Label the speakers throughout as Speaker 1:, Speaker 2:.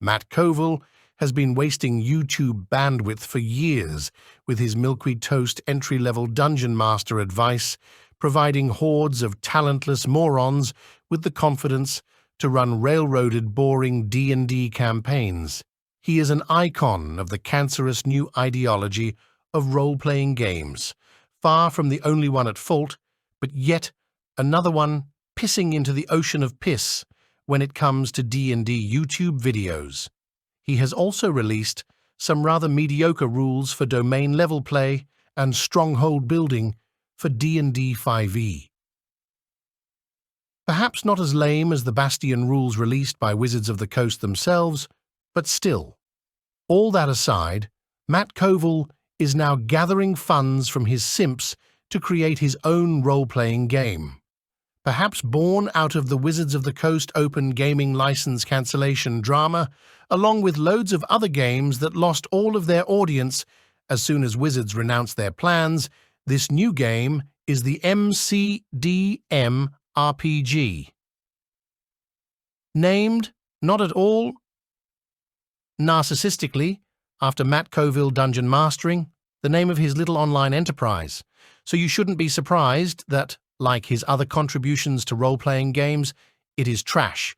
Speaker 1: Matt Coville has been wasting YouTube bandwidth for years with his milquetoast entry-level dungeon master advice, providing hordes of talentless morons with the confidence to run railroaded, boring D&D campaigns. He is an icon of the cancerous new ideology of role-playing games, far from the only one at fault, but yet another one pissing into the ocean of piss when it comes to D&D YouTube videos. He has also released some rather mediocre rules for domain-level play and stronghold building for D&D 5e. Perhaps not as lame as the Bastion rules released by Wizards of the Coast themselves, but still. All that aside, Matt Coville is now gathering funds from his simps to create his own role-playing game. Perhaps born out of the Wizards of the Coast open gaming license cancellation drama, along with loads of other games that lost all of their audience as soon as Wizards renounced their plans, this new game is the MCDM RPG. Named, not at all narcissistically, after Matt Coville dungeon mastering, the name of his little online enterprise. So you shouldn't be surprised that, like his other contributions to role-playing games, it is trash.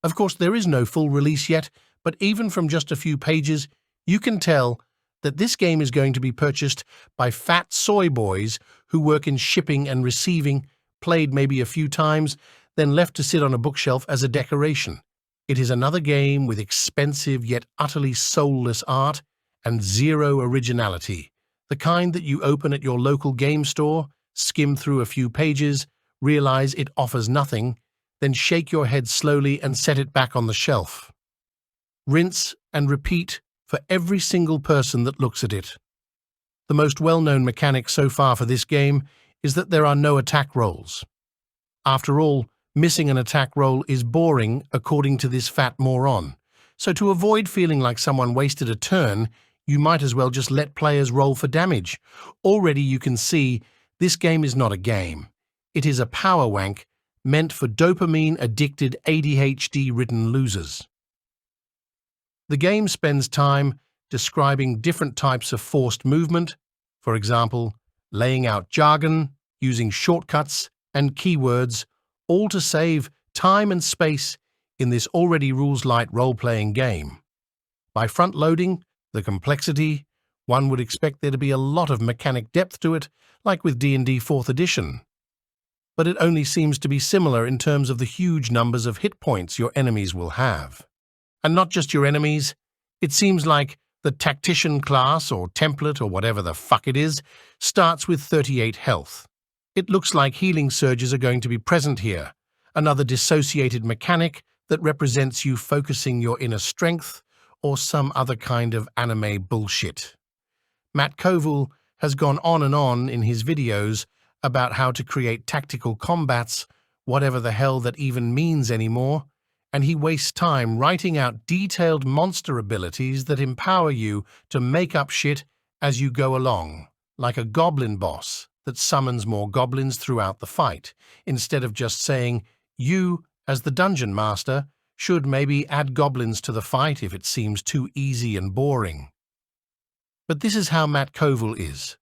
Speaker 1: Of course, there is no full release yet, but even from just a few pages, you can tell that this game is going to be purchased by fat soy boys who work in shipping and receiving, played maybe a few times, then left to sit on a bookshelf as a decoration. It is another game with expensive yet utterly soulless art and zero originality, the kind that you open at your local game store, skim through a few pages, realize it offers nothing, then shake your head slowly and set it back on the shelf. Rinse and repeat for every single person that looks at it. The most well-known mechanic so far for this game is that there are no attack rolls. After all, missing an attack roll is boring according to this fat moron. So to avoid feeling like someone wasted a turn, you might as well just let players roll for damage. Already you can see this game is not a game. It is a power wank meant for dopamine-addicted, ADHD-ridden losers. The game spends time describing different types of forced movement, for example, laying out jargon, using shortcuts and keywords, all to save time and space in this already rules-light role-playing game. By front-loading the complexity, one would expect there to be a lot of mechanic depth to it, like with D&D 4th edition. But it only seems to be similar in terms of the huge numbers of hit points your enemies will have. And not just your enemies, it seems like the tactician class or template or whatever the fuck it is starts with 38 health. It looks like healing surges are going to be present here, another dissociated mechanic that represents you focusing your inner strength or some other kind of anime bullshit. Matt Coville has gone on and on in his videos about how to create tactical combats, whatever the hell that even means anymore, and he wastes time writing out detailed monster abilities that empower you to make up shit as you go along, like a goblin boss that summons more goblins throughout the fight, instead of just saying, you, as the dungeon master, should maybe add goblins to the fight if it seems too easy and boring. But this is how Matt Coville is.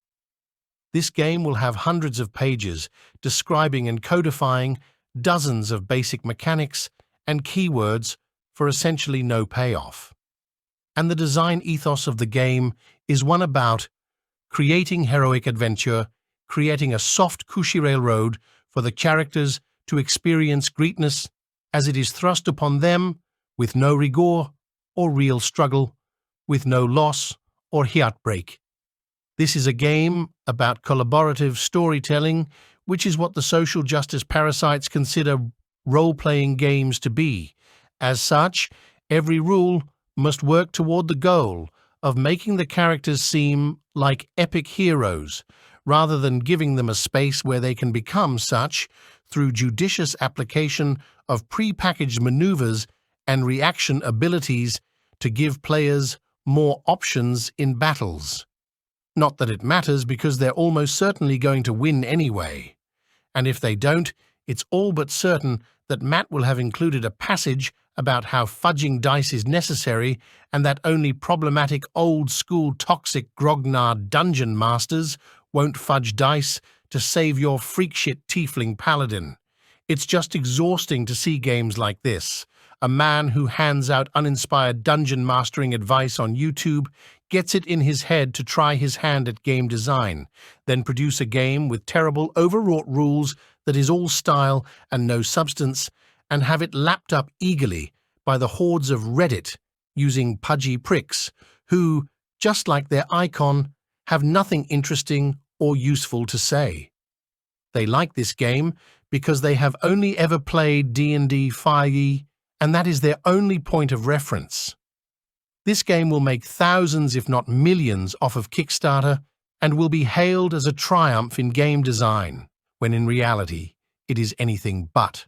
Speaker 1: This game will have hundreds of pages describing and codifying dozens of basic mechanics and keywords for essentially no payoff. And the design ethos of the game is one about creating heroic adventure, creating a soft cushy railroad for the characters to experience greatness as it is thrust upon them with no rigor or real struggle, with no loss or heartbreak. This is a game about collaborative storytelling, which is what the social justice parasites consider role-playing games to be. As such, every rule must work toward the goal of making the characters seem like epic heroes, rather than giving them a space where they can become such through judicious application of pre-packaged maneuvers and reaction abilities to give players more options in battles. Not that it matters, because they're almost certainly going to win anyway. And if they don't, it's all but certain that Matt will have included a passage about how fudging dice is necessary and that only problematic old-school toxic grognard dungeon masters won't fudge dice to save your freakshit tiefling paladin. It's just exhausting to see games like this. A man who hands out uninspired dungeon mastering advice on YouTube gets it in his head to try his hand at game design, then produce a game with terrible overwrought rules that is all style and no substance, and have it lapped up eagerly by the hordes of Reddit using pudgy pricks who, just like their icon, have nothing interesting or useful to say. They like this game because they have only ever played D&D 5e, and that is their only point of reference. This game will make thousands if not millions off of Kickstarter and will be hailed as a triumph in game design, when in reality it is anything but.